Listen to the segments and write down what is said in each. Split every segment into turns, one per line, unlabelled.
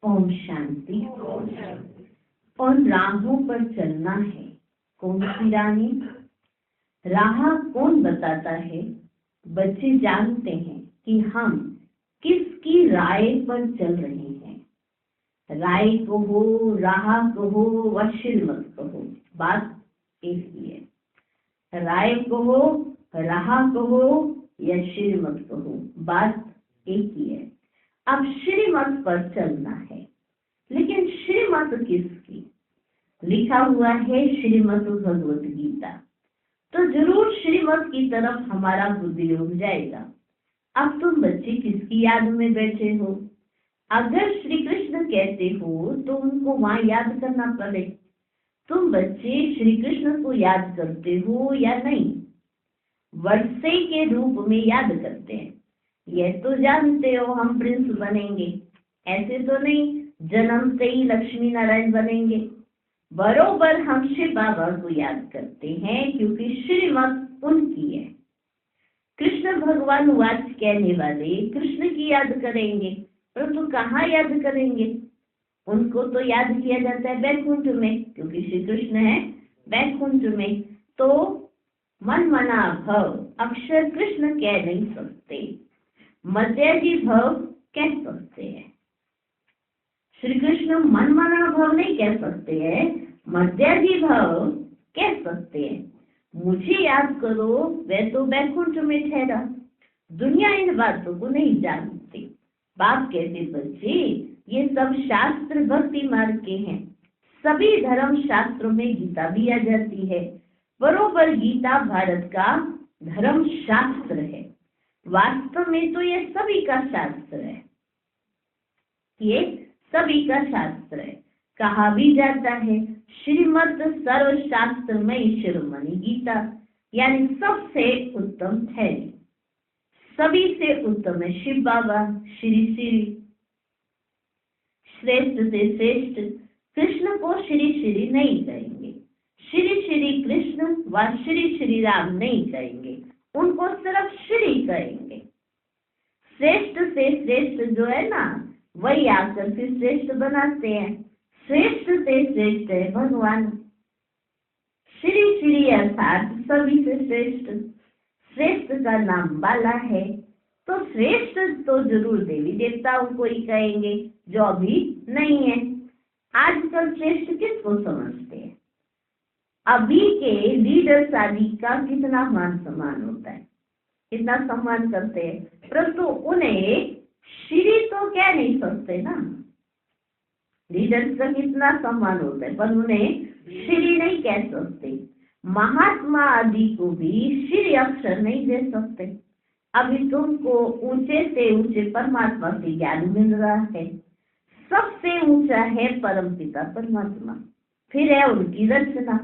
ओम शांति। उन राहों पर चलना है। कौन सी राहें? राह कौन बताता है? बच्चे जानते हैं कि हम किसकी राय पर चल रहे हैं। राय कहो, राह कहो व श्रीमत कहो, बात एक ही है। राय कहो, राह कहो या श्रीमत कहो, बात एक ही है। अब श्रीमत पर चलना है, लेकिन श्रीमत किसकी? लिखा हुआ है श्रीमद् भगवत गीता, तो जरूर श्रीमत की तरफ हमारा बुद्धि रुक जाएगा। अब तुम बच्चे किसकी याद में बैठे हो? अगर श्री कृष्ण कहते हो तो उनको वहां याद करना पड़े। तुम बच्चे श्री कृष्ण को याद करते हो या नहीं? वर्षे के रूप में याद करते हैं। यह तो जानते हो हम प्रिंस बनेंगे, ऐसे तो नहीं जन्म से ही लक्ष्मी नारायण बनेंगे। बरोबर हम शिव बाबा को याद करते हैं, क्योंकि श्रीमत उनकी है। कृष्ण भगवान वाच कहने वाले कृष्ण की याद करेंगे, परंतु कहाँ याद करेंगे? उनको तो याद किया जाता है बैकुंठ में, क्योंकि श्री कृष्ण है बैकुंठ में। तो मन मना भव अक्षर कृष्ण कह नहीं सकते, मध्याजी भव कह सकते हैं। श्री कृष्ण मन मना भव नहीं कह सकते हैं, मध्याजी भव कह सकते हैं। मुझे याद करो, वह तो बैकुंठ में ठहरा। दुनिया इन बातों को नहीं जानती। बाप कहते बच्चे ये सब शास्त्र भक्ति मार्ग के हैं। सभी धर्म शास्त्रों में गीता भी आ जाती है। बरोबर गीता भारत का धर्म शास्त्र है। वास्तव में तो ये सभी का शास्त्र है, ये सभी का शास्त्र है। कहा भी जाता है श्रीमद् सर्वशास्त्रमयी शिरोमणि गीता, यानी सबसे उत्तम है। सभी से उत्तम है शिव बाबा, श्री श्री, श्रेष्ठ से श्रेष्ठ। कृष्ण को श्री श्री नहीं कहेंगे, श्री श्री कृष्ण व श्री श्री राम नहीं कहेंगे, उनको सिर्फ श्री कहेंगे। श्रेष्ठ से श्रेष्ठ जो है ना, वही आकर के श्रेष्ठ बनाते हैं। श्रेष्ठ से श्रेष्ठ है भगवान। श्री श्री अर्थात सभी से श्रेष्ठ। श्रेष्ठ का नाम बाला है, तो श्रेष्ठ तो जरूर देवी देवताओं को ही कहेंगे, जो अभी नहीं है। आजकल श्रेष्ठ किसको समझते हैं? अभी के लीडर्स आदि का कितना मान सम्मान होता है, कितना सम्मान करते हैं, परंतु उन्हें श्री तो कह नहीं सकते ना। लीडर्स का कितना सम्मान होता है, पर उन्हें श्री नहीं कह सकते। महात्मा आदि को भी श्री अक्षर नहीं दे सकते। अभी तुमको ऊंचे से ऊंचे परमात्मा से ज्ञान मिल रहा है। सबसे ऊंचा है परमपिता परमात्मा, फिर है उनकी रचना,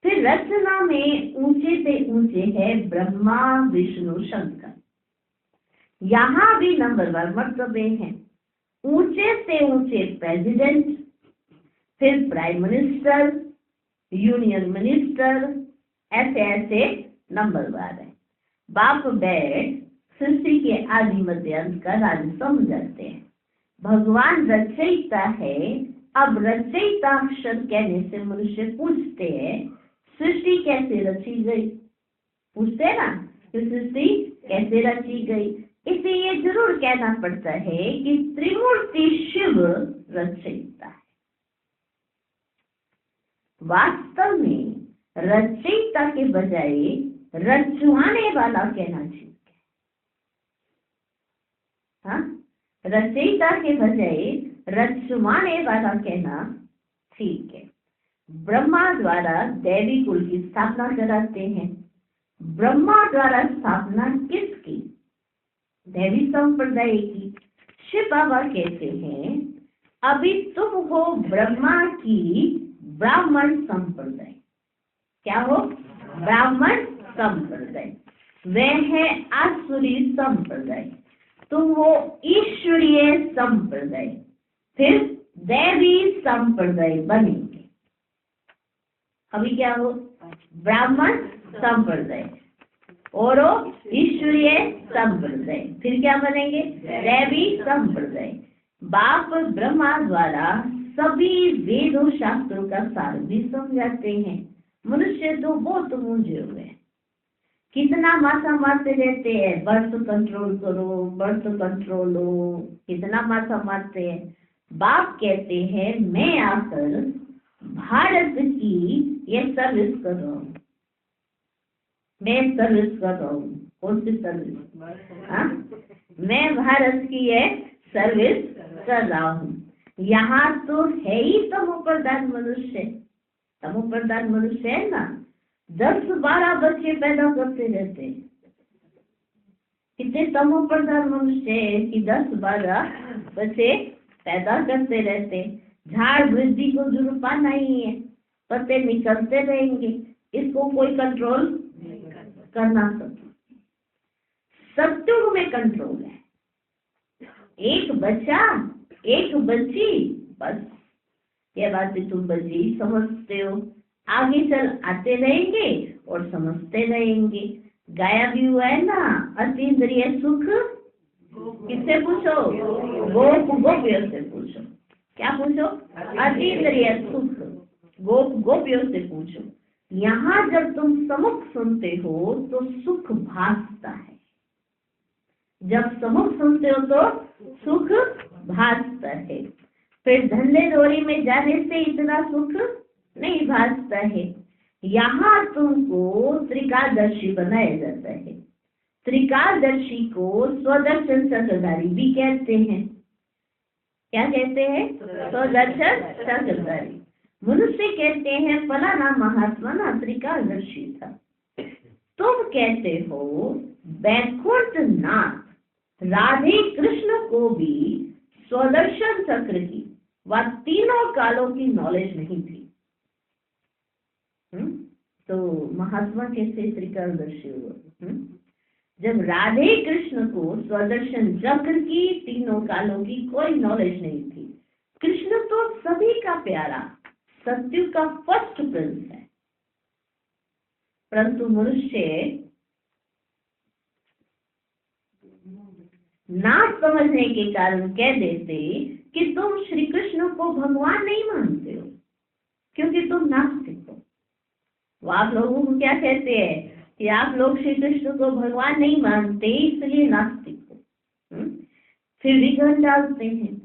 फिर रचना में ऊंचे से ऊंचे है ब्रह्मा विष्णु शंकर। यहाँ भी नंबरवार मर्तबे हैं। ऊंचे से ऊंचे प्रेसिडेंट, फिर प्राइम मिनिस्टर, यूनियन मिनिस्टर, ऐसे ऐसे नंबरवार है। बाप बैठ सृष्टि के आदि मध्य अंत का राज समझाते हैं। भगवान रचयिता है। अब रचयिता अक्षर कहने से मनुष्य पूछते हैं सृष्टि कैसे रची गई? पूछते हैं ना कि सृष्टि कैसे रची गई? इसे ये जरूर कहना पड़ता है कि त्रिमूर्ति शिव रचयिता है। वास्तव में रचयिता के बजाय रचवाने वाला कहना चाहिए। हाँ, रचयिता के बजाय रचवाने वाला कहना ठीक है। ब्रह्मा द्वारा दैवी कुल की स्थापना कराते हैं। ब्रह्मा द्वारा स्थापना किसकी? दैवी संप्रदाय की। शिव बाबा कहते हैं अभी तुम हो ब्रह्मा की ब्राह्मण संप्रदाय। क्या हो? ब्राह्मण संप्रदाय। वह है आसुरी संप्रदाय। तुम हो ईश्वरीय संप्रदाय, फिर दैवी संप्रदाय बनेंगे। अभी क्या हो? ब्राह्मण संप्रदाय और ईश्वरीय संप्रदाय, फिर क्या बनेंगे? दैवी संप्रदाय। बाप ब्रह्मा द्वारा सभी वेदों शास्त्रों का सार भी समझाते हैं। मनुष्य तो बहुत मूंझे हुए हैं, कितना माथा मारते रहते हैं, बर्थ कंट्रोल करो, बर्थ कंट्रोल लो, कितना माथा मारते हैं। बाप कहते हैं मैं आकर भारत की ये सर्विस कर रहा हूँ, मैं सर्विस कर रहा हूँ। कौन सी सर्विस? हाँ, मैं भारत की ये सर्विस कर रहा हूँ। यहाँ तो है ही तमो प्रधान मनुष्य, तमो प्रधान मनुष्य है ना, 10-12 बच्चे पैदा करते रहते हैं। कितने तमो प्रधान मनुष्य है कि 10-12 बच्चे पैदा करते रहते। झाड़ वृद्धि को जरूर पाना ही है, पत्ते निकलते रहेंगे, इसको कोई कंट्रोल करना सकता। सत्युग में कंट्रोल है, एक बच्चा एक बच्ची, बस ये बात भी तुम बच्ची समझते हो, आगे चल आते रहेंगे और समझते रहेंगे। गाया भी हुआ है ना, अतीन्द्रिय सुख किससे पूछो? गोपियों से पूछो। क्या पूछो? अतीन्द्रिय सुख गोपियों से पूछो। यहाँ जब तुम समुख सुनते हो तो सुख भासता है, जब समुख सुनते हो तो सुख भासता है। फिर धंधे डोरी में जाने से इतना सुख नहीं भासता है। यहाँ तुमको त्रिकालदर्शी बनाया जाता है। त्रिकालदर्शी को स्वदर्शन चक्रधारी भी कहते हैं। क्या कहते हैं? स्वदर्शन चक्रधारी। मनुष्य कहते हैं फलाना महात्मा ना त्रिकालदर्शी था। तुम कहते हो वैकुंठ नाथ राधे कृष्ण को भी स्वदर्शन चक्र की व तीनों कालों की नॉलेज नहीं थी। तो महात्मा कैसे त्रिकालदर्शी हुआ? जब राधे कृष्ण को स्वदर्शन चक्र की तीनों कालों की कोई नॉलेज नहीं थी। कृष्ण तो सभी का प्यारा सत्यु का फर्स्ट प्रिंस है, परंतु मनुष्य ना समझने के कारण कह देते कि तुम श्री कृष्ण को भगवान नहीं मानते हो क्योंकि तुम नास्तिक हो। वो आप लोगों को क्या कहते हैं कि आप लोग श्री कृष्ण को भगवान नहीं मानते इसलिए नास्तिक हो। फिर विघ्न डालते हैं।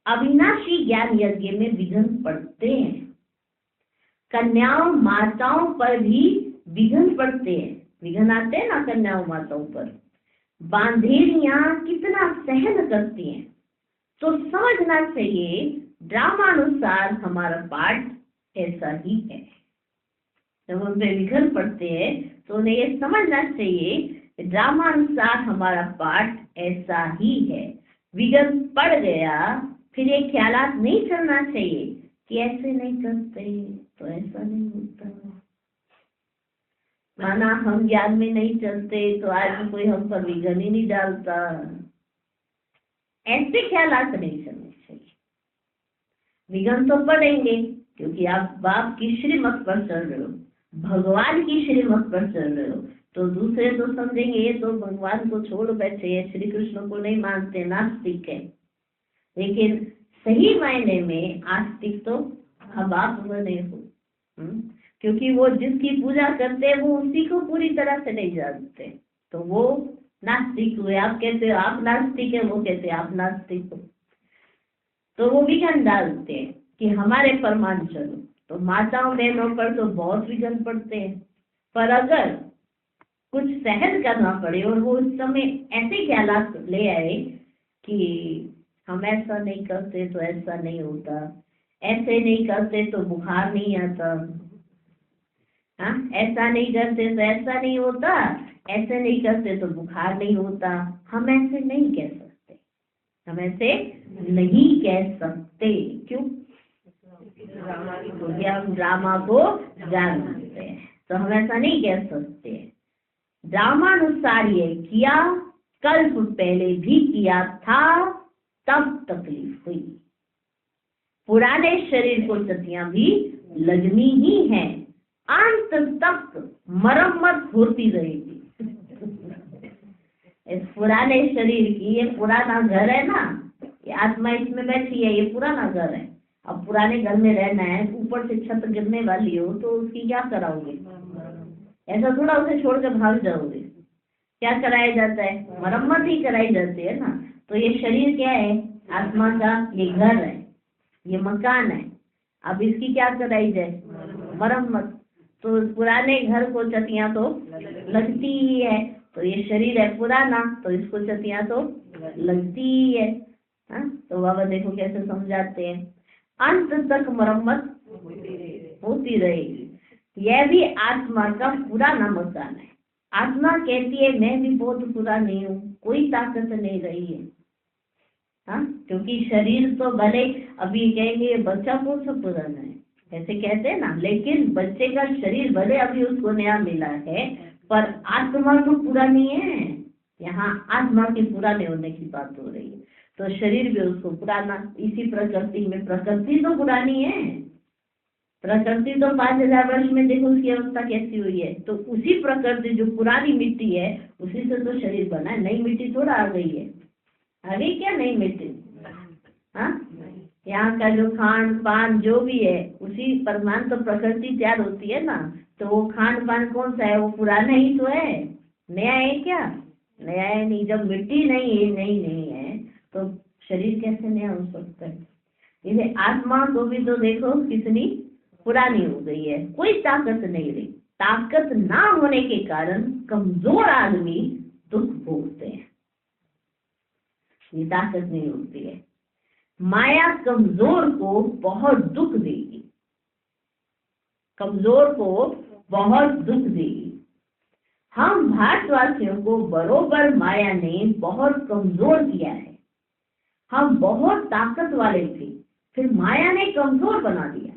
अविनाशी ज्ञान यज्ञ में विघ्न पड़ते हैं, कन्याओं माताओं पर भी विघ्न पड़ते हैं। विघ्न आते हैं ना कन्याओं माताओं पर। बांधेरियां कितना सहन करती हैं, तो समझना चाहिए ड्रामानुसार हमारा पाठ ऐसा ही है। जब उन पे विघ्न पड़ते हैं तो उन्हें ये समझना चाहिए ड्रामानुसार हमारा पाठ ऐसा ही है। विघ्न पड़ गया फिर ये ख्यालात नहीं चलना चाहिए कि ऐसे नहीं करते तो ऐसा नहीं होता, माना हम ज्ञान में नहीं चलते तो आज कोई हम पर विघ्न ही नहीं डालता। ऐसे ख्यालात नहीं चलने चाहिए। विघ्न तो पड़ेंगे क्योंकि आप बाप की श्रीमत पर चल रहे हो, भगवान की श्रीमत पर चल रहे हो, तो दूसरे तो समझेंगे ये तो भगवान को छोड़ बैठे हैं, श्री कृष्ण को नहीं मानते, नास्तिक है। लेकिन सही मायने में आस्तिक तो अब आप बने हो, क्योंकि वो जिसकी पूजा करते हैं वो उसी को पूरी तरह से नहीं जानते, तो वो नास्तिक हुए। आप कहते हो आप नास्तिक है, वो कहते हैं आप नास्तिक हो, तो वो विघ्न डालते हैं कि हमारे पर मान चलो। तो माताओं बहनों पर तो बहुत विघ्न पड़ते हैं, पर अगर कुछ सहन करना पड़े और वो उस समय ऐसे ख्यालात ले आए कि हम ऐसा नहीं करते तो ऐसा नहीं होता, ऐसे नहीं करते तो बुखार नहीं आता, हाँ, ऐसा नहीं करते तो ऐसा नहीं होता, ऐसे नहीं करते तो बुखार नहीं होता, हम ऐसे नहीं कह सकते, हम ऐसे नहीं कह सकते। क्यों? क्योंकि हम ड्रामा को जानते हैं, तो हम ऐसा नहीं कह सकते। ड्रामानुसार ये किया, कल्प पहले भी किया था, तब तकलीफ हुई। पुराने शरीर को क्षतियां भी लगनी ही है, अंत तक मरम्मत होती रहेगी। इस पुराने शरीर की, ये पुराना घर है ना, ये आत्मा इसमें बैठी है, ये पुराना घर है। अब पुराने घर में रहना है, ऊपर से छत गिरने वाली हो तो उसकी क्या कराओगे? ऐसा थोड़ा उसे छोड़ कर भाग जाओगे। क्या कराया जाता है? मरम्मत ही कराई जाती है ना। तो ये शरीर क्या है? आत्मा का ये घर है, ये मकान है। अब इसकी क्या कराई जाए? मरम्मत। तो पुराने घर को चटियां तो लगती ही है। तो ये शरीर है पुराना, तो इसको चटियां तो लगती ही है। हाँ? तो बाबा देखो कैसे समझाते हैं, अंत तक मरम्मत होती रहेगी। यह भी आत्मा का पुराना मकान है। आत्मा कहती है मैं भी बहुत पुरानी हूँ, कोई ताकत नहीं रही है। हाँ, क्योंकि शरीर तो भले अभी कहेंगे ये बच्चा कौन सा पुराना है, ऐसे कहते हैं ना, लेकिन बच्चे का शरीर भले अभी उसको नया मिला है, पर आत्मा तो पुरानी है। यहाँ आत्मा के पुराने होने की बात हो रही है। तो शरीर भी उसको पुराना, इसी प्रकृति में, प्रकृति तो पुरानी है। प्रकृति तो 5000 वर्ष में देखो उसकी अवस्था कैसी हुई है। तो उसी प्रकृति जो पुरानी मिट्टी है उसी से तो शरीर बना है, नई मिट्टी थोड़ा आ गई है। आ गई क्या नई मिट्टी? हाँ, यहाँ का जो खान पान जो भी है उसी परमान तो प्रकृति तैयार होती है ना। तो वो खान पान कौन सा है? वो पुराना ही तो है, नया है क्या? नया है नहीं। जब मिट्टी नहीं है तो शरीर कैसे नया हो सकता है? इसे आत्मा को भी तो देखो कितनी पुरानी हो गई है, कोई ताकत नहीं रही। ताकत ना होने के कारण कमजोर आदमी दुख भोगते हैं, ये ताकत नहीं होती है। माया कमजोर को बहुत दुख देगी, कमजोर को बहुत दुख देगी। हम भारतवासियों को बरोबर माया ने बहुत कमजोर किया है। हम बहुत ताकत वाले थे, फिर माया ने कमजोर बना दिया।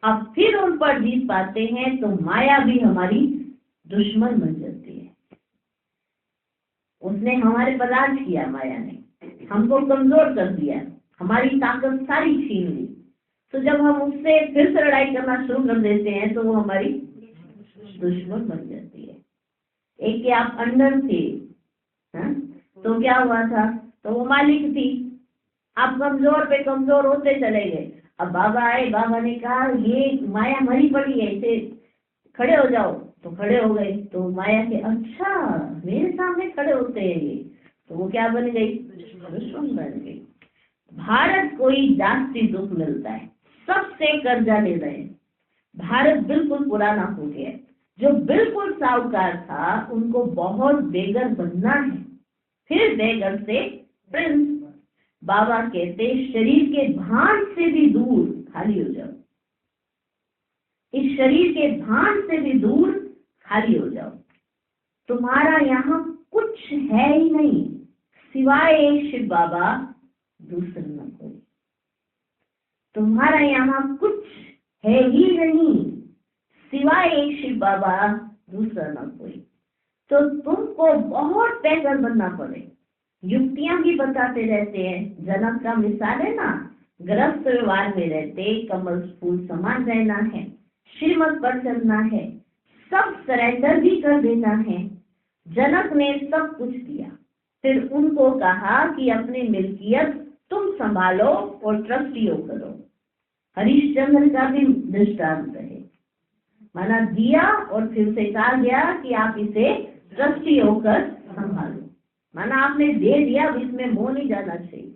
अब फिर उन पर जीत पाते हैं तो माया भी हमारी दुश्मन बन जाती है। उसने हमारे पर राज किया, माया ने हमको कमजोर कर दिया, हमारी ताकत सारी छीन ली। तो जब हम उससे फिर से लड़ाई करना शुरू कर देते हैं तो वो हमारी दुश्मन बन जाती है। एक के आप अंडर थे, हाँ? तो क्या हुआ था? तो वो मालिक थी, आप कमजोर पे कमजोर होते चले गए। अब बाबा आए, बाबा ने कहा ये माया मरी पड़ी है, इसे खड़े हो जाओ। तो खड़े हो गए। तो माया के अच्छा मेरे सामने खड़े होते हैं ये, तो वो क्या बन गई? दुश्मन बन गई। भारत को ही जास्ती दुख मिलता है, सबसे कर्जा ले रहे हैं। भारत बिल्कुल पुराना हो गया। जो बिल्कुल साहूकार था उनको बहुत बेगर बनना है, फिर बेगर से प्रिंस। बाबा कहते शरीर के भान से भी दूर खाली हो जाओ, इस शरीर के भान से भी दूर खाली हो जाओ। तुम्हारा यहाँ कुछ है ही नहीं सिवाय शिव बाबा, दूसरा न कोई। तुम्हारा यहाँ कुछ है ही नहीं सिवाय शिव बाबा, दूसरा न कोई। तो तुमको बहुत बेगर बनना पड़ेगा। युक्तियां भी बताते रहते हैं। जनक का मिसाल है ना, गृहस्थ व्यवहार में रहते कमल फूल समान रहना है, श्रीमत पर चलना है, सब सरेंडर भी कर देना है। जनक ने सब कुछ दिया, फिर उनको कहा कि अपनी मिल्कियत तुम संभालो और ट्रस्टियों करो। हरिश्चंद्र का भी दृष्टांत है, माना दिया और फिर से कहा गया कि आप इसे ट्रस्टी होकर संभालो। माना आपने दे दिया, अब इसमें मोह नहीं जाना चाहिए,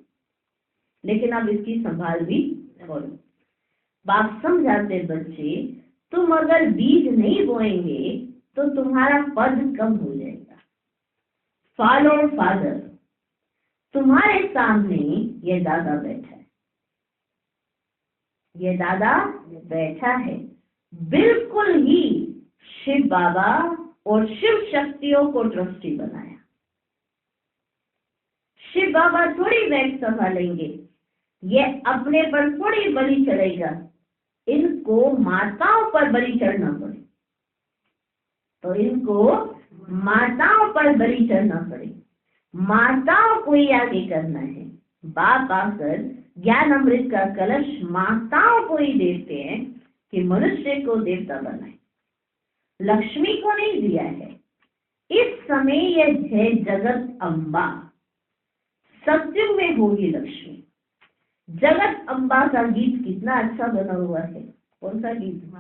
लेकिन अब इसकी संभाल भी करो। बाप समझाते बच्चे, तुम अगर बीज नहीं बोएंगे तो तुम्हारा पद कम हो जाएगा। Follow father. तुम्हारे सामने ये दादा बैठा है, ये दादा बैठा है, बिल्कुल ही शिव बाबा और शिव शक्तियों को ट्रस्टी बनाया। शिव बाबा थोड़ी बैंक संभालेंगे, ये अपने पर थोड़ी बलि चढ़ेगा, इनको माताओं पर बलि चढ़ना पड़े, तो इनको माताओं पर बलि चढ़ना पड़े। माताओं को ही आगे करना है। बाप आकर ज्ञान अमृत का कलश माताओं को ही देते हैं कि मनुष्य को देवता बनाए, लक्ष्मी को नहीं दिया है। इस समय यह है जगत अम्बा, सत्युग में होगी लक्ष्मी। जगत अम्बा का गीत कितना अच्छा बना हुआ है। कौन सा गीत?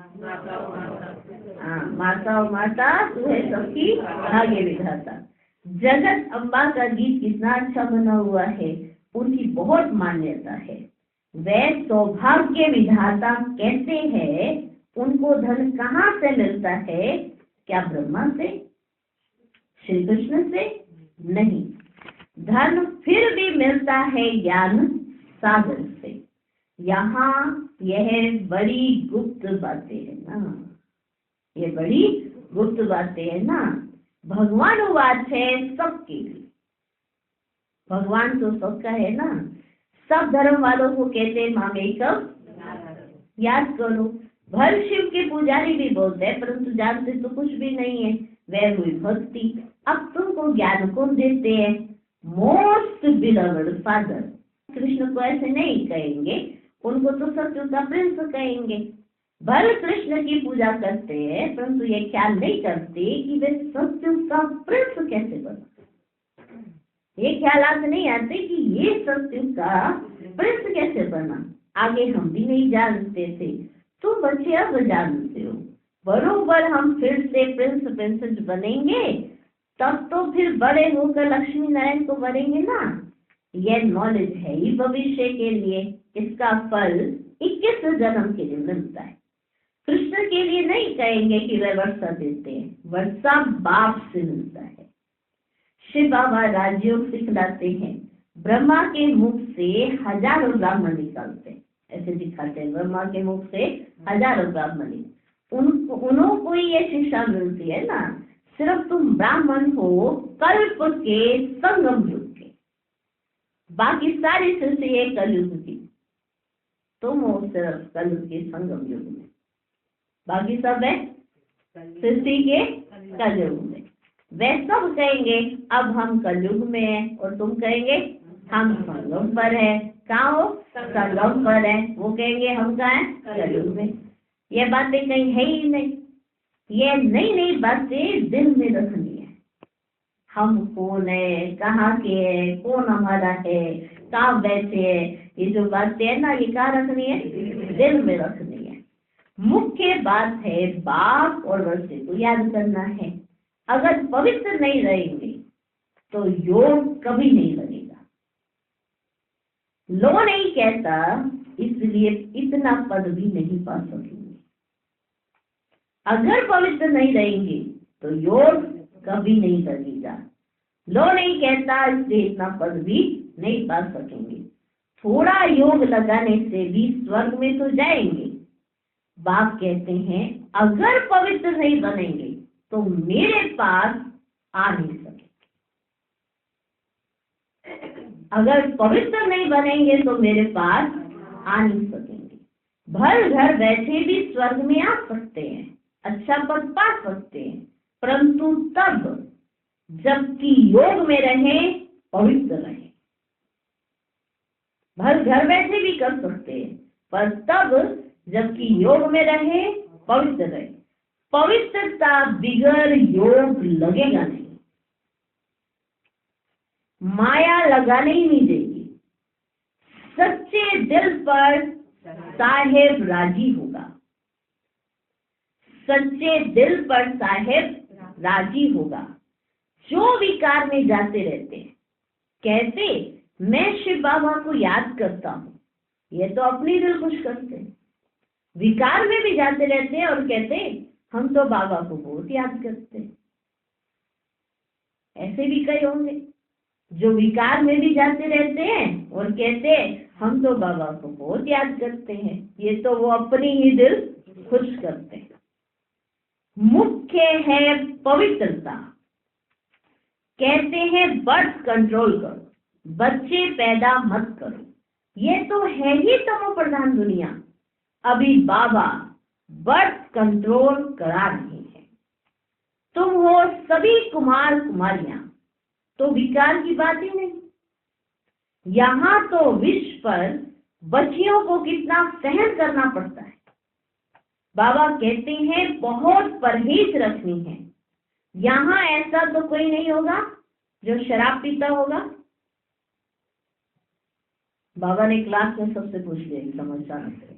हाँ, माता और माता तू है सबकी भाग्य विधाता। जगत अम्बा का गीत कितना अच्छा बना हुआ है, उनकी बहुत मान्यता है। वे सौभाग्य विधाता कहते हैं। उनको धन कहाँ से मिलता है? क्या ब्रह्मा से, श्री कृष्ण से? नहीं, धन फिर भी मिलता है ज्ञान सागर से। यहाँ यह बड़ी गुप्त बातें है ना, ये बड़ी गुप्त बातें है ना। भगवान वाच है सबके लिए, भगवान तो सबका है ना। सब धर्म वालों को कहते हैं मामेकम याद करो। भर शिव के पुजारी भी बोलते हैं, परंतु जानते तो कुछ भी नहीं है। वह हुई भक्ति। अब तुमको ज्ञान कौन देते हैं? Most beloved father. कृष्ण को ऐसे नहीं कहेंगे, उनको तो सत्युग का प्रिंस कहेंगे। भर कृष्ण की पूजा करते हैं, परंतु ये ख्याल नहीं करते कि वे सत्युग का प्रिंस कैसे बना। ये ख्यालात नहीं आते कि ये सत्युग का प्रिंस कैसे बना। आगे हम भी नहीं जानते थे, तुम बच्चे अब जानते हो। बरोबर हम फिर से प्रिंस प्रिंसेस बनेंगे, तब तो फिर बड़े होकर लक्ष्मी नारायण को बनेंगे ना। यह नॉलेज है ही भविष्य के लिए। इसका फल 21 जन्म के लिए मिलता है। कृष्ण के लिए नहीं कहेंगे कि वे वर्षा देते हैं, वर्षा बाप से मिलता है। शिव बाबा राजयोग सिखलाते हैं। ब्रह्मा के मुख से हजारों ब्राह्मण निकलते हैं, ऐसे दिखाते हैं। ब्रह्मा के मुख से हजारों ब्राह्मण, उनको ये शिक्षा मिलती है ना, सिर्फ तुम ब्राह्मण हो कल्प के संगम युग के, बाकी सारी सृष्टि है कलयुग की। तुम हो सिर्फ कलयुग के संगम युग में, बाकी सब है सृष्टि के कलयुग में। वे सब कहेंगे अब हम कलयुग में हैं, और तुम कहेंगे हम संगम पर है। कहाँ हो? संगम पर है। वो कहेंगे हम कहाँ हैं? कलयुग में। ये बातें कहीं है ही नहीं। ये नई नई बातें दिल में रखनी है। हम कौन है, कहाँ के है, कौन हमारा है, कहाँ बैठे है, ये जो बातें है ना, ये कहाँ रखनी है? दिल में रखनी है। मुख्य बात है बाप और वर्षे को याद करना है। अगर पवित्र नहीं रहेंगे तो योग कभी नहीं लगेगा। लो नहीं कहता, इसलिए इतना पद भी नहीं पा सकेंगे। अगर पवित्र नहीं रहेंगे तो योग कभी नहीं लगेगा। लो नहीं कहता, इसलिए इतना पद भी नहीं पा सकेंगे। थोड़ा योग लगाने से भी स्वर्ग में तो जाएंगे। बाप कहते हैं अगर पवित्र नहीं बनेंगे तो मेरे पास आ नहीं सके। अगर पवित्र नहीं बनेंगे तो मेरे पास आ नहीं सकेंगे। भर घर बैठे भी स्वर्ग में आ सकते हैं, अच्छा पद पा सकते हैं, परंतु तब जबकि योग में रहे, पवित्र रहे। भर घर बैठे भी कर सकते हैं, पर तब जबकि योग में रहे, पवित्र रहे। पवित्रता बिगर योग लगेगा नहीं। माया लगाने ही नहीं देगी। सच्चे दिल पर साहेब राजी होगा। सच्चे दिल पर साहेब राजी होगा। जो विकार में जाते रहते हैं, कहते मैं शिव बाबा को याद करता हूँ, ये तो अपनी दिल खुश करते हैं। विकार में भी जाते रहते हैं और कहते हम तो बाबा को बहुत याद करते हैं। ऐसे भी कई होंगे जो विकार में भी जाते रहते हैं और कहते हम तो बाबा को बहुत याद करते हैं। ये तो वो अपनी ही दिल खुश करते हैं। मुख्य है पवित्रता। कहते हैं बर्थ कंट्रोल करो, बच्चे पैदा मत करो। ये तो है ही तमो प्रधान दुनिया। अभी बाबा बर्थ कंट्रोल करा रहे हैं। तुम हो सभी कुमार कुमारियां, तो विकार की बात ही नहीं। यहाँ तो विश्व पर बच्चियों को कितना सहन करना पड़ता है। बाबा कहते हैं बहुत परहेज रखनी है। यहाँ ऐसा तो कोई नहीं होगा जो शराब पीता होगा। बाबा ने क्लास में सबसे पूछ लिया समझदार से।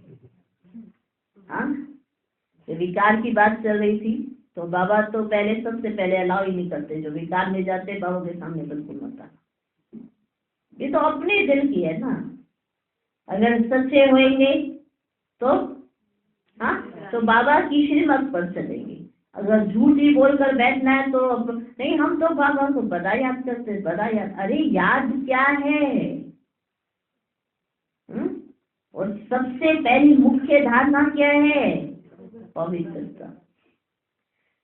हाँ, तो विकार की बात चल रही थी तो बाबा तो पहले सबसे पहले अलाउ ही नहीं करते, जो विकार में जाते बाबा के सामने बिल्कुल मत आना। ये तो अपने दिल की है ना, अगर सच्चे होंगे तो हाँ तो बाबा की श्रीमत पर चलेंगे। अगर झूठ ही बोलकर बैठना है तो नहीं, हम तो बाबा को बड़ा याद करते, बड़ा याद। अरे याद क्या है? और सबसे पहली मुख्य धारणा क्या है? पवित्रता।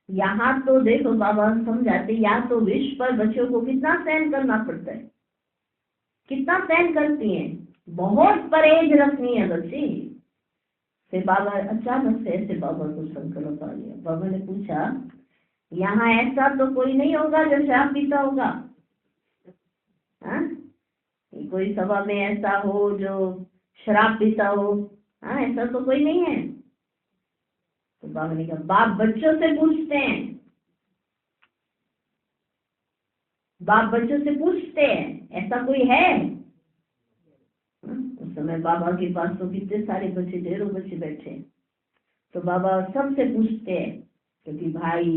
यहाँ तो देखो बाबा समझाते, या तो विश्व पर बच्चों को कितना सहन करना पड़ता है, कितना सहन करती हैं, बहुत परहेज रखनी है बच्ची। फिर बाबा अचानक से ऐसे बाबा को संकल्प आ गया। बाबा ने पूछा, यहाँ ऐसा तो कोई नहीं होगा जो शराब पीता होगा? हाँ, कोई सभा में ऐसा हो जो शराब पीता हो? हाँ, ऐसा तो कोई नहीं है। तो बाबा ने कहा, बाप बच्चों से पूछते हैं, बाप बच्चों से पूछते हैं ऐसा कोई है? उस समय बाबा के पास तो कितने सारे बच्चे, ढेरों बच्चे बैठे। तो बाबा सबसे पूछते हैं, क्योंकि भाई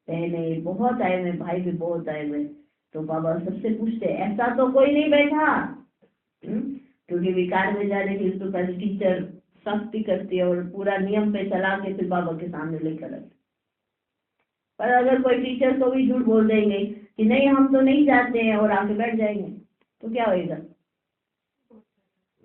बहने बहुत आए हुए, भाई भी बहुत आए हुए। तो बाबा सबसे पूछते हैं, ऐसा तो कोई नहीं बैठा? क्योंकि विकार में जाने के लिए तो पहले टीचर सख्ती करती है और पूरा नियम पे चला के फिर बाबा के सामने लेकर आते। पर अगर कोई टीचर को भी झूठ बोल देंगे कि नहीं हम तो नहीं जाते हैं और आके बैठ जाएंगे, तो क्या होएगा?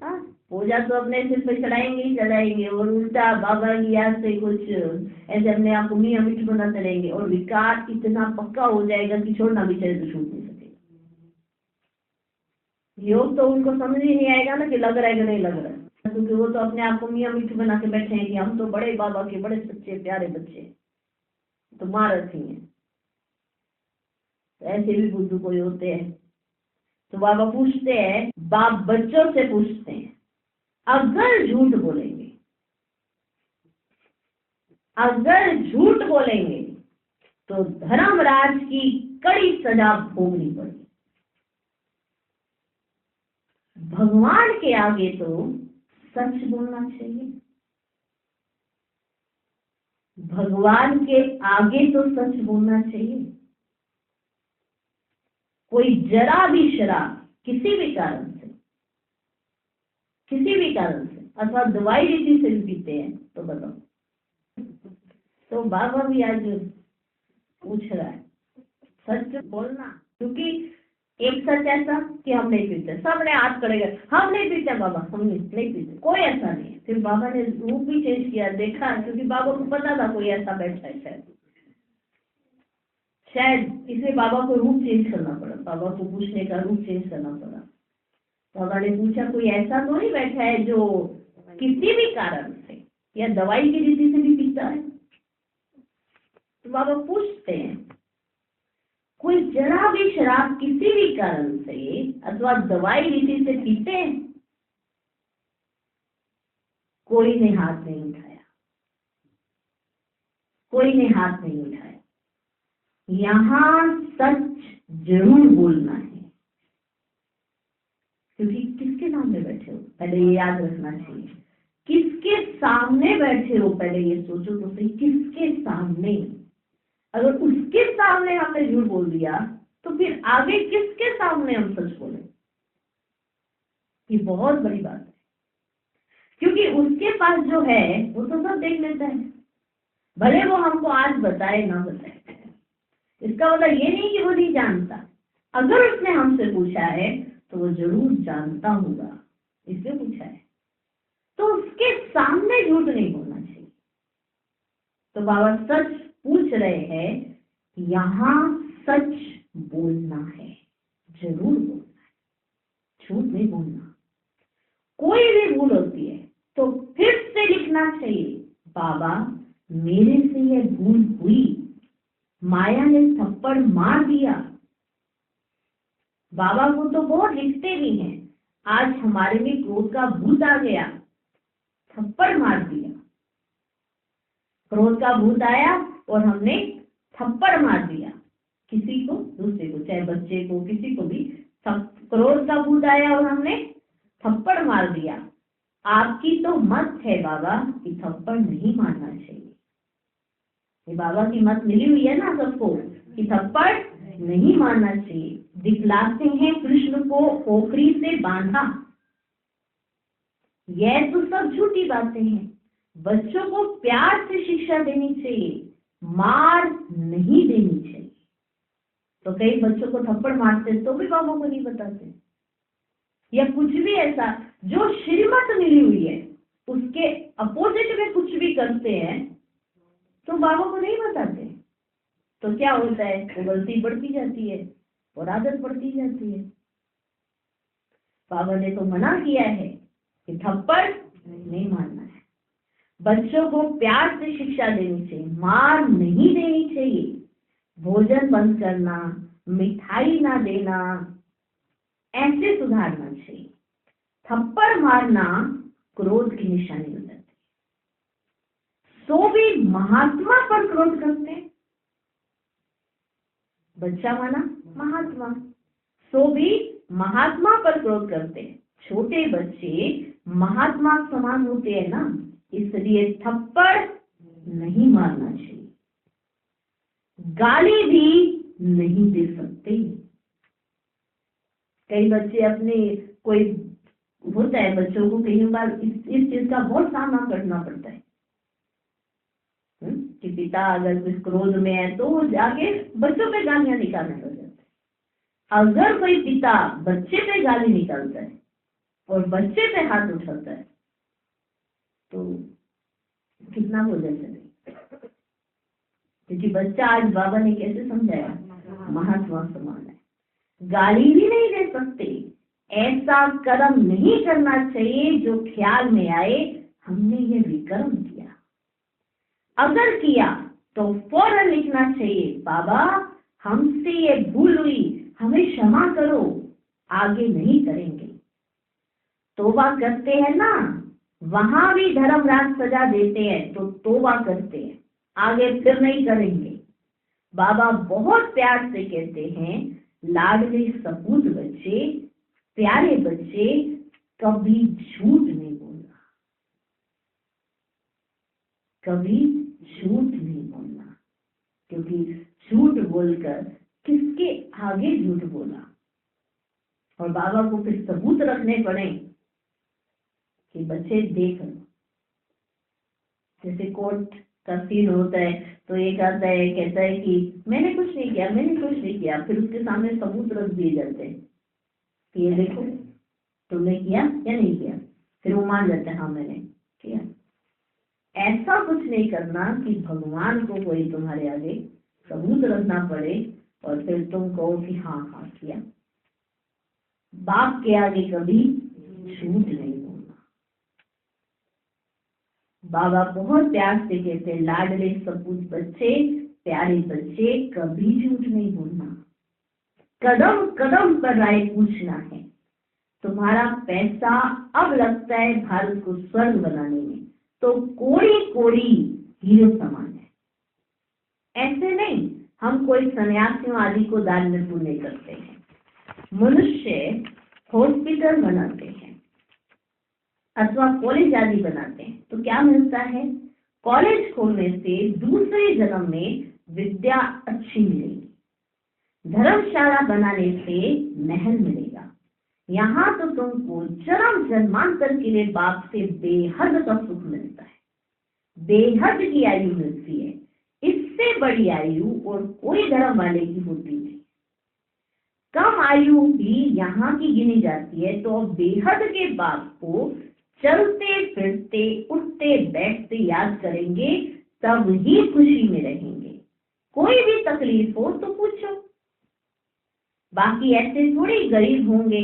हाँ, पूजा तो अपने सिर पे चढ़ाएंगे ही चढ़ाएंगे, और उल्टा बाबा की याद से कुछ ऐसे अपने आप को मियाँ मिठ बनाते रहेंगे, और विकार इतना पक्का हो जाएगा कि छोड़ना भी चाहे तो छूट नहीं सकेगा। योग तो उनको समझ ही नहीं आएगा ना कि लग रहा है कि नहीं लग रहा है, क्योंकि वो तो अपने आप को मियाँ मिठ बना के बैठे हैं कि हम तो बड़े बाबा के बड़े सच्चे प्यारे बच्चे, तो मार रखी है। तो ऐसे भी बुद्धू कोई होते हैं। तो बाबा पूछते हैं, बाप बच्चों से पूछते हैं, अगर झूठ बोलेंगे, अगर झूठ बोलेंगे तो धर्मराज की कड़ी सजा भोगनी पड़ेगी। भगवान के आगे तो सच बोलना चाहिए, भगवान के आगे तो सच बोलना चाहिए। कोई जरा भी शराब किसी भी कारण से, किसी भी कारण से, अथवा दवाई रीति से भी पीते हैं तो बताओ। तो बाबा भी आज पूछ रहा है सच बोलना, क्योंकि एक सच ऐसा कि हम नहीं पीते, सबने हाथ करेगा, हम नहीं पीते बाबा, हम नहीं पीते, कोई ऐसा नहीं है। फिर बाबा ने रूप भी चेंज किया, देखा, क्योंकि बाबा को पता था कोई ऐसा बैठा है शायद इसलिए बाबा को रूप चेंज करना पड़ा, बाबा को पूछने का रूप चेंज करना पड़ा। बाबा ने पूछा, कोई ऐसा तो नहीं बैठा है जो किसी भी कारण से या दवाई की रीति से भी पीता है? तो बाबा पूछते हैं, कोई जरा भी शराब किसी भी कारण से अथवा दवाई रीति से पीते हैं? कोई ने हाथ नहीं उठाया, कोई ने हाथ नहीं उठाया। यहाँ सच जरूर बोलना है, क्योंकि किसके सामने बैठे हो पहले ये याद रखना चाहिए। किसके सामने बैठे हो पहले ये सोचो तो सही, किसके सामने। अगर उसके सामने हमने झूठ बोल दिया तो फिर आगे किसके सामने हम सच बोले? ये बहुत बड़ी बात है, क्योंकि उसके पास जो है वो तो सब देख लेता है, भले वो हमको आज बताए ना बताए। इसका मतलब ये नहीं कि वो नहीं जानता, अगर उसने हमसे पूछा है तो वो जरूर जानता होगा, इसलिए पूछा है। तो उसके सामने झूठ नहीं बोलना चाहिए। तो बाबा सच पूछ रहे हैं, यहाँ सच बोलना है, जरूर बोलना है, झूठ नहीं बोलना। कोई भी भूल होती है तो फिर से लिखना चाहिए, बाबा मेरे से ये भूल हुई, माया ने थप्पड़ मार दिया। बाबा को तो बहुत लिखते भी हैं, आज हमारे में क्रोध का भूत आ गया, थप्पड़ मार दिया। क्रोध का भूत आया और हमने थप्पड़ मार दिया किसी को, दूसरे को, चाहे बच्चे को, किसी को भी। क्रोध का भूत आया और हमने थप्पड़ मार दिया। आपकी तो मत है बाबा कि थप्पड़ नहीं मारना चाहिए। ये बाबा की मत मिली हुई है ना सबको कि थप्पड़ नहीं मारना चाहिए। दिखलाते हैं कृष्ण को खोपड़ी से बांधा। यह तो सब झूठी बातें हैं। बच्चों को प्यार से शिक्षा देनी चाहिए, मार नहीं देनी चाहिए। तो कई बच्चों को थप्पड़ मारते तो भी बाबा को नहीं बताते, या कुछ भी ऐसा जो श्रीमत मिली हुई है उसके अपोजिट में कुछ भी करते हैं तो बाबा को नहीं बताते। तो क्या होता है, वो गलती बढ़ती जाती है और आदत बढ़ती जाती है। बाबा ने तो मना किया है कि थप्पड़ नहीं मारना है। बच्चों को प्यार से शिक्षा देनी चाहिए, मार नहीं देनी चाहिए। भोजन बंद करना, मिठाई ना देना, ऐसे सुधारना चाहिए। थप्पड़ मारना क्रोध की निशानी हो जाती है। सो भी महात्मा पर क्रोध करते हैं। बच्चा माना महात्मा, सो भी महात्मा पर क्रोध करते हैं। छोटे बच्चे महात्मा समान होते हैं ना, इसलिए थप्पड़ नहीं मारना चाहिए। गाली भी नहीं दे सकते। कई बच्चे अपने कोई होता है, बच्चों को कई बार इस चीज का बहुत सामना करना पड़ता है कि पिता अगर कुछ क्रोध में है तो जाके बच्चों पे गालियां निकालने लग जाते हैं। अगर कोई पिता बच्चे पे गाली निकालता है और बच्चे पे हाथ उठाता है तो कितना भोजन चले, क्योंकि बच्चा आज बाबा ने कैसे समझाया, महात्मा समान है। गाली भी नहीं दे सकते। ऐसा कर्म नहीं करना चाहिए जो ख्याल में आए हमने ये विकर्म किया। अगर किया तो फौरन लिखना चाहिए, बाबा हमसे ये भूल हुई, हमें क्षमा करो, आगे नहीं करेंगे। तौबा करते हैं ना, वहां भी धर्मराज सजा देते हैं तो तौबा करते हैं, आगे फिर नहीं करेंगे। बाबा बहुत प्यार से कहते हैं, लाडले सपूत बच्चे, प्यारे बच्चे, कभी झूठ नहीं बोलना, कभी झूठ नहीं बोलना। क्योंकि झूठ बोलकर किसके आगे झूठ बोला, और बाबा को फिर सबूत रखने पड़े कि बच्चे देख लो। जैसे कोर्ट का सीन होता है तो एक आता है कहता है कि मैंने कुछ नहीं किया, मैंने कुछ नहीं किया, फिर उसके सामने सबूत रख दिए जाते हैं कि ये देखो तुमने किया या नहीं किया, फिर वो मान जाते हैं हाँ मैंने किया। ऐसा कुछ नहीं करना कि भगवान को कोई तुम्हारे आगे सबूत रखना पड़े और फिर तुम कहो कि हाँ हाँ किया। बाप के आगे कभी झूठ नहीं बोलना। बाबा बहुत प्यार से कहते हैं, लाडले सपूत बच्चे, प्यारे बच्चे, कभी झूठ नहीं बोलना। कदम कदम पर राय पूछना है। तुम्हारा पैसा अब लगता है भारत को स्वर्ग बनाने में, तो कोड़ी कोड़ी हीरे समान है। ऐसे नहीं हम कोई सन्यासियों आदि को दान में पुण्य करते हैं। मनुष्य हॉस्पिटल बनाते हैं अथवा कॉलेज आदि बनाते हैं तो क्या मिलता है, कॉलेज खोलने से दूसरे जन्म में विद्या अच्छी मिलेगी, धर्मशाला बनाने से महल मिलेगा। यहाँ तो तुमको जन्म जन्मांतर के लिए बाप से बेहद का सुख मिलता है, बेहद की आयु मिलती है। इससे बड़ी आयु और कोई धर्म वाले की होती नहीं। कम आयु भी यहाँ की गिनी जाती है, तो बेहद के बाप को चलते फिरते उठते बैठते याद करेंगे, तब ही खुशी में रहेंगे। कोई भी तकलीफ हो तो पूछो, बाकी ऐसे थोड़े गरीब होंगे,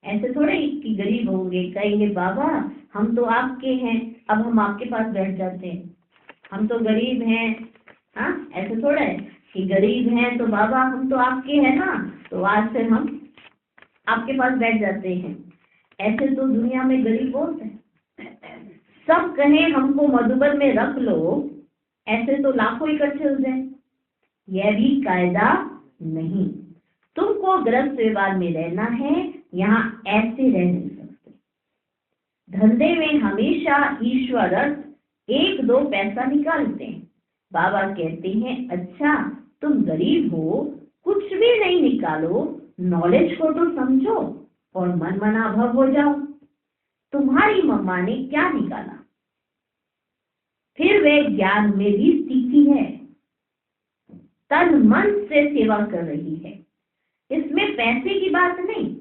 ऐसे थोड़े कि गरीब होंगे कहेंगे बाबा हम तो आपके हैं, अब हम आपके पास बैठ जाते हैं, हम तो गरीब हैं। हाँ, ऐसे थोड़ा है कि गरीब हैं तो बाबा हम तो आपके हैं ना, तो आज से हम आपके पास बैठ जाते हैं। ऐसे तो दुनिया में गरीब बहुत है। सब कहें हमको मधुबन में रख लो, ऐसे तो लाखों इकट्ठे हो जाए। यह भी कायदा नहीं। तुमको गृहस्थ व्यवहार में रहना है, यहाँ ऐसे रह नहीं सकते। धंधे में हमेशा ईश्वर अर्थ 1-2 पैसा निकालते हैं। बाबा कहते हैं अच्छा तुम गरीब हो, कुछ भी नहीं निकालो, नॉलेज को तो समझो और मन मना भव हो जाओ। तुम्हारी मम्मा ने क्या निकाला? फिर वे ज्ञान में भी सीखी है, तन मन से सेवा कर रही है। इसमें पैसे की बात नहीं,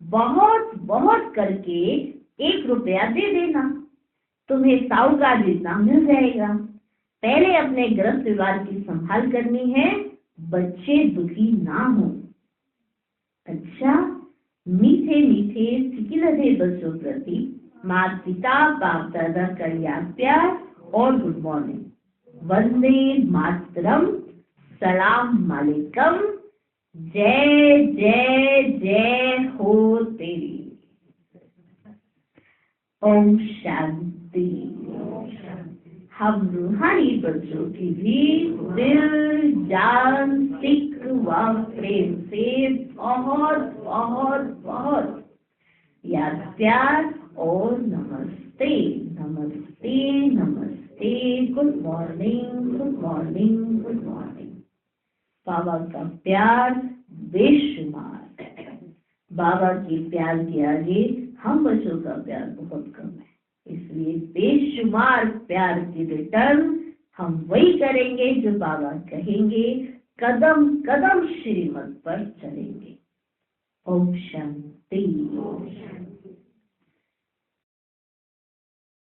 बहुत बहुत करके 1 रुपया दे देना, तुम्हें साहूकार जितना मिल जाएगा। पहले अपने गृहस्थ परिवार की संभाल करनी है, बच्चे दुखी ना हो। अच्छा, मीठे मीठे सिकिलधे बच्चों प्रति माता पिता बाप दादा का याद प्यार और गुड मॉर्निंग। वंदे मातरम, सलाम वालेकुम, जय जय जय हो तेरी। ओम शांति। हम रूहानी बच्चों की भी दिल जान सिख व प्रेम से बहुत बहुत बहुत याद प्यार और नमस्ते नमस्ते नमस्ते। Good morning good morning good morning. बाबा का प्यार बेशुमार है। बाबा के प्यार के आगे हम बच्चों का प्यार बहुत कम है, इसलिए बेशुमार प्यार की रिटर्न हम वही करेंगे जो बाबा कहेंगे, कदम कदम श्रीमत पर चलेंगे। ओम शांति।